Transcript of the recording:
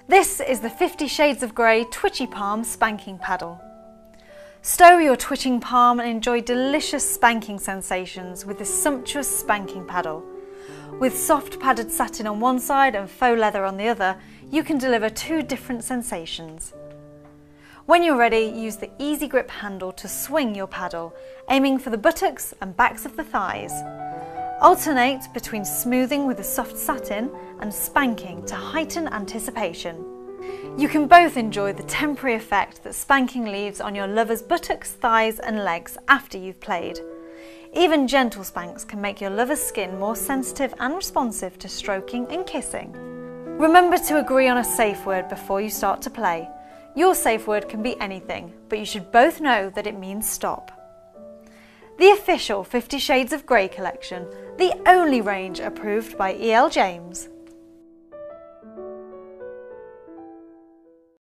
This is the 50 Shades of Grey Twitchy Palm Spanking Paddle. Stow your twitching palm and enjoy delicious spanking sensations with this sumptuous spanking paddle. With soft padded satin on one side and faux leather on the other, you can deliver two different sensations. When you're ready, use the easy grip handle to swing your paddle, aiming for the buttocks and backs of the thighs. Alternate between smoothing with the soft satin and spanking to heighten anticipation. You can both enjoy the temporary effect that spanking leaves on your lover's buttocks, thighs and legs after you've played. Even gentle spanks can make your lover's skin more sensitive and responsive to stroking and kissing. Remember to agree on a safe word before you start to play. Your safe word can be anything, but you should both know that it means stop. The official 50 Shades of Grey collection, the only range approved by E.L. James.